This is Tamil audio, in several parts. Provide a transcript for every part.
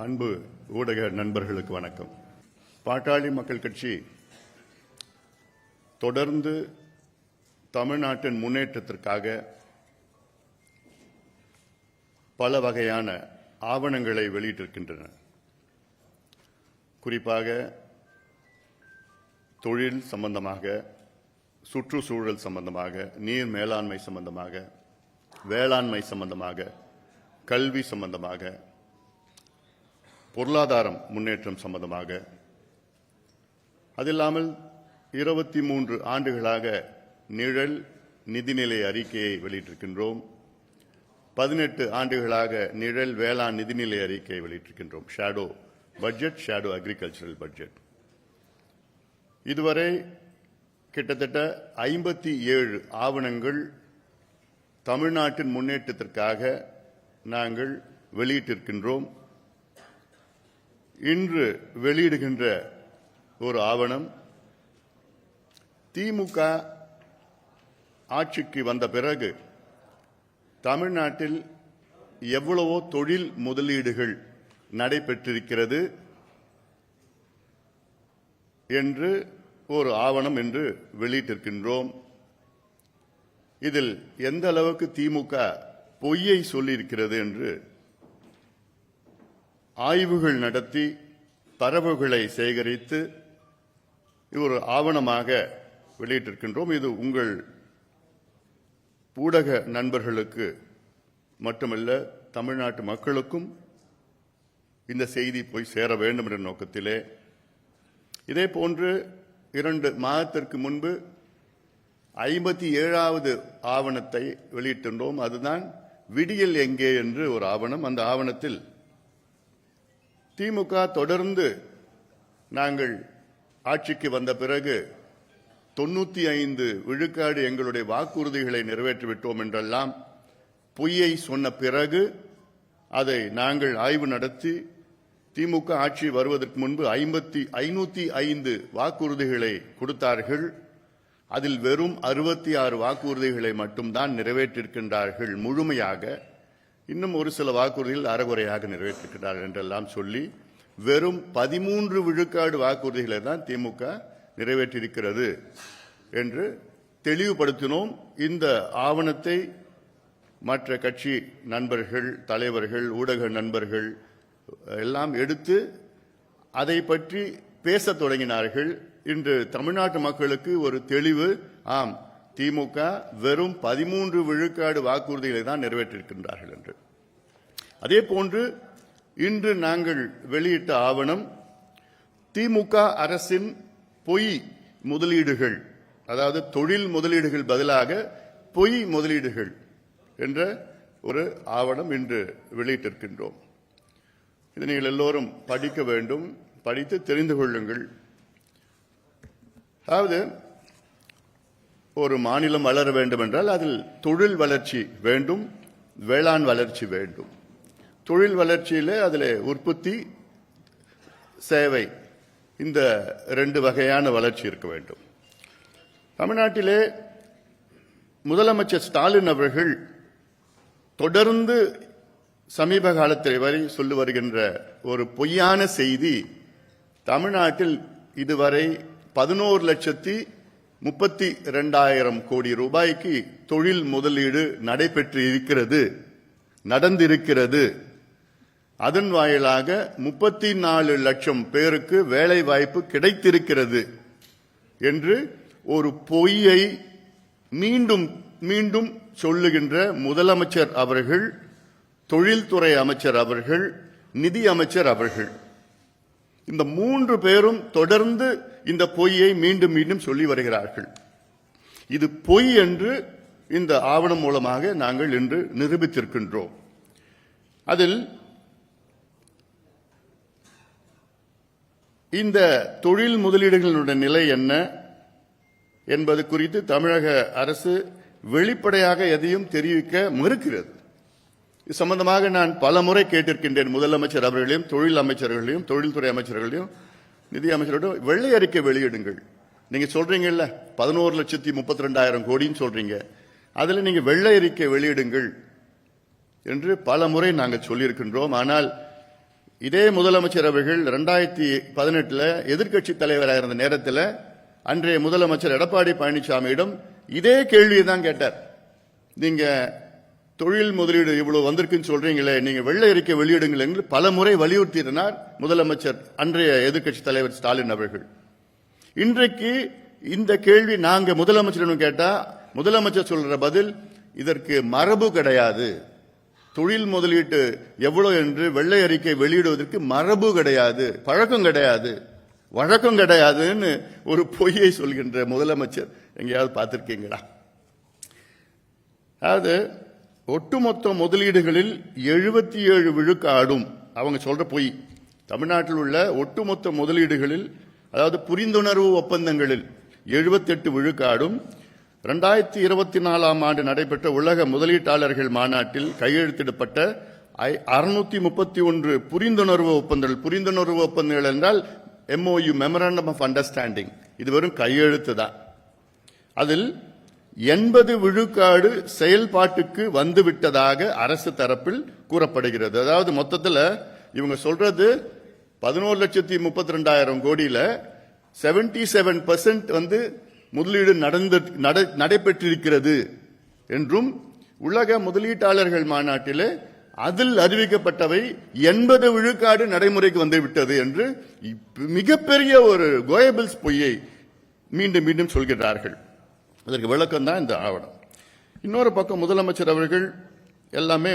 அன்பு ஊடக நண்பர்களுக்கு வணக்கம். பாட்டாளி மக்கள் கட்சி தொடர்ந்து தமிழ்நாட்டின் முன்னேற்றத்திற்காக பல வகையான ஆவணங்களை வெளியிட்டிருக்கின்றன. குறிப்பாக தொழில் சம்பந்தமாக, சுற்றுச்சூழல் சம்பந்தமாக, நீர் மேலாண்மை சம்பந்தமாக, வேளாண்மை சம்பந்தமாக, கல்வி சம்பந்தமாக, பொருளாதாரம் முன்னேற்றம் சம்பந்தமாக, அதில்லாமல் 23 ஆண்டுகளாக நிழல் நிதிநிலை அறிக்கையை வெளியிட்டிருக்கின்றோம். 18 ஆண்டுகளாக நிழல் வேளாண் நிதிநிலை அறிக்கையை வெளியிட்டிருக்கின்றோம். Shadow budget, shadow agricultural budget. இதுவரை கிட்டத்தட்ட 57 ஆவணங்கள் தமிழ்நாட்டின் முன்னேற்றத்திற்காக நாங்கள் வெளியிட்டிருக்கின்றோம். இன்று வெளியிடுகின்ற ஒரு ஆவணம், திமுக ஆட்சிக்கு வந்த பிறகு தமிழ்நாட்டில் எவ்வளவோ தொழில் முதலீடுகள் நடைபெற்றிருக்கிறது என்று ஒரு ஆவணம் என்று வெளியிட்டிருக்கின்றோம். இதில் எந்த அளவுக்கு திமுக பொய்யை சொல்லியிருக்கிறது என்று ஆய்வுகள் நடத்தி தரவுகளை சேகரித்து ஒரு ஆவணமாக வெளியிட்டிருக்கின்றோம். இது உங்கள் ஊடக நண்பர்களுக்கு மட்டுமல்ல, தமிழ்நாட்டு மக்களுக்கும் இந்த செய்தி போய் சேர வேண்டும் என்ற நோக்கத்திலே, இதே போன்று 2 மாதத்திற்கு முன்பு 57வது ஆவணத்தை வெளியிட்டிருந்தோம். அதுதான் விடியல் எங்கே என்று ஒரு ஆவணம். அந்த ஆவணத்தில் திமுக தொடர்ந்து நாங்கள் ஆட்சிக்கு வந்த பிறகு 95 விழுக்காடு எங்களுடைய வாக்குறுதிகளை நிறைவேற்றிவிட்டோம் என்றெல்லாம் பொய்யை சொன்ன பிறகு அதை நாங்கள் ஆய்வு நடத்தி திமுக ஆட்சி வருவதற்கு முன்பு 505 வாக்குறுதிகளை கொடுத்தார்கள். அதில் வெறும் 66 வாக்குறுதிகளை மட்டும்தான் நிறைவேற்றிருக்கின்றார்கள் முழுமையாக. இன்னும் ஒரு சில வாக்குறுதிகள் அறகுறையாக நிறைவேற்றிருக்கிறார்கள் என்றெல்லாம் சொல்லி வெறும் 13 விழுக்காடு வாக்குறுதிகளை தான் திமுக நிறைவேற்றியிருக்கிறது என்று தெளிவுபடுத்தினோம். இந்த ஆவணத்தை மற்ற கட்சி நண்பர்கள், தலைவர்கள், ஊடக நண்பர்கள் எல்லாம் எடுத்து அதை பற்றி பேசத் தொடங்கினார்கள். இன்று தமிழ்நாட்டு மக்களுக்கு ஒரு தெளிவு, ஆம், திமுக வெறும் 13 விழுக்காடு வாக்குறுதிகளை தான் நிறைவேற்றிருக்கின்றார்கள் என்று. அதே போன்று இன்று நாங்கள் வெளியிட்ட ஆவணம், திமுக அரசின் பொய் முதலீடுகள், அதாவது தொழில் முதலீடுகள் பதிலாக பொய் முதலீடுகள் என்ற ஒரு ஆவணம் இன்று வெளியிட்டிருக்கின்றோம். இதை நீங்கள் எல்லோரும் படிக்க வேண்டும், படித்து தெரிந்து கொள்ளுங்கள். அதாவது ஒரு மாநிலம் வளர வேண்டும் என்றால் அதில் தொழில் வளர்ச்சி வேண்டும், வேளாண் வளர்ச்சி வேண்டும். தொழில் வளர்ச்சியில் அதில் உற்பத்தி, சேவை, இந்த 2 வகையான வளர்ச்சி இருக்க வேண்டும். தமிழ்நாட்டிலே முதலமைச்சர் ஸ்டாலின் அவர்கள் தொடர்ந்து சமீப காலத்தில் வரை சொல்லி வருகின்ற ஒரு பொய்யான செய்தி, தமிழ்நாட்டில் இதுவரை 11,32,000 கோடி ரூபாய்க்கு தொழில் முதலீடு நடைபெற்று இருக்கிறது, நடந்திருக்கிறது. அதன் வாயிலாக 34 லட்சம் பேருக்கு வேலை வாய்ப்பு கிடைத்திருக்கிறது என்று ஒரு பொய்யை மீண்டும் மீண்டும் சொல்லுகின்ற முதலமைச்சர் அவர்கள், தொழில்துறை அமைச்சர் அவர்கள், நிதி அமைச்சர் அவர்கள், இந்த 3 பேரும் தொடர்ந்து இந்த பொய்யை மீண்டும் மீண்டும் சொல்லி வருகிறார்கள். இது பொய் என்று இந்த ஆவணம் மூலமாக நாங்கள் இன்று நிரூபித்திருக்கின்றோம். அதில் இந்த தொழில் முதலீடுகளுடைய நிலை என்ன என்பது குறித்து தமிழக அரசு வெளிப்படையாக எதையும் தெரிவிக்க மறுக்கிறது. இது சம்பந்தமாக நான் பல முறை கேட்டிருக்கின்றேன். முதலமைச்சர் அவர்களையும், தொழில் அமைச்சர்களையும், தொழில்துறை அமைச்சர்களையும், நிதி அமைச்சரோடும் வெள்ளை அறிக்கை வெளியிடுங்கள். நீங்க சொல்றீங்கல்ல 11,32,000 கோடின்னு சொல்றீங்க, அதில் நீங்க வெள்ளை அறிக்கை வெளியிடுங்கள் என்று பல முறை நாங்கள் சொல்லியிருக்கின்றோம். ஆனால் இதே முதலமைச்சர் அவர்கள் 2018 எதிர்க்கட்சி தலைவராக இருந்த நேரத்தில் அன்றைய முதலமைச்சர் எடப்பாடி பழனிசாமியிடம் இதே கேள்வியை தான் கேட்டார். நீங்க தொழில் முதலீடு இவ்வளவு வந்திருக்குன்னு சொல்றீங்களே, நீங்க வெள்ளை அறிக்கை வெளியிடுங்கள் என்று பல முறை வலியுறுத்தினார் முதலமைச்சர் அன்றைய எதிர்க்கட்சி தலைவர் ஸ்டாலின் அவர்கள். இன்றைக்கு இந்த கேள்வி நாங்க முதலமைச்சரிடம் கேட்டா முதலமைச்சர் சொல்ற பதில், இதற்கு மரபு கிடையாது, தொழில் முதலீட்டு எவ்வளவு என்று வெள்ளை அறிக்கை வெளியிடுவதற்கு மரபு கிடையாது, பழக்கம் கிடையாது, வழக்கம் கிடையாதுன்னு ஒரு பொய்யை சொல்கின்ற முதலமைச்சர் எங்கேயாவது பார்த்திருக்கீங்களா? அதாவது ஒட்டுமொத்த முதலீடுகளில் 77 விழுக்காடும் அவங்க சொல்ற பொய். தமிழ்நாட்டில் உள்ள ஒட்டுமொத்த முதலீடுகளில், அதாவது புரிந்துணர்வு ஒப்பந்தங்களில் 78 விழுக்காடும் 2024 ஆண்டு நடைபெற்ற உலக முதலீட்டாளர்கள் மாநாட்டில் கையெழுத்திடப்பட்ட 631 புரிந்துணர்வு ஒப்பந்தங்கள் என்றால் MOU மெமரண்டம் ஆஃப் அண்டர்ஸ்டாண்டிங், இது வெறும் கையெழுத்து தான். அதில் 80 விழுக்காடு செயல்பாட்டுக்கு வந்துவிட்டதாக அரசு தரப்பில் கூறப்படுகிறது. அதாவது மொத்தத்தில் இவங்க சொல்றது 11,32,000 கோடியில 77% முதலீடு நடைபெற்றிருக்கிறது என்றும், உலக முதலீட்டாளர்கள் மாநாட்டில் அதில் அறிவிக்கப்பட்டவை 80 விழுக்காடு நடைமுறைக்கு வந்துவிட்டது என்று மிகப்பெரிய ஒரு கோயபிள்ஸ் பொய்யை மீண்டும் மீண்டும் சொல்கிறார்கள். அதற்கு விளக்கம் தான் இந்த ஆவணம். இன்னொரு பக்கம் முதலமைச்சர் அவர்கள் எல்லாமே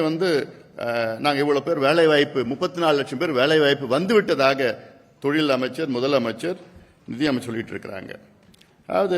நாங்கள் இவ்வளவு பேர் வேலை வாய்ப்பு, 34 லட்சம் பேர் வேலை வாய்ப்பு வந்துவிட்டதாக தொழில் அமைச்சர், முதலமைச்சர், நிதியமைச்சர் சொல்லிட்டு இருக்கிறாங்க. அதாவது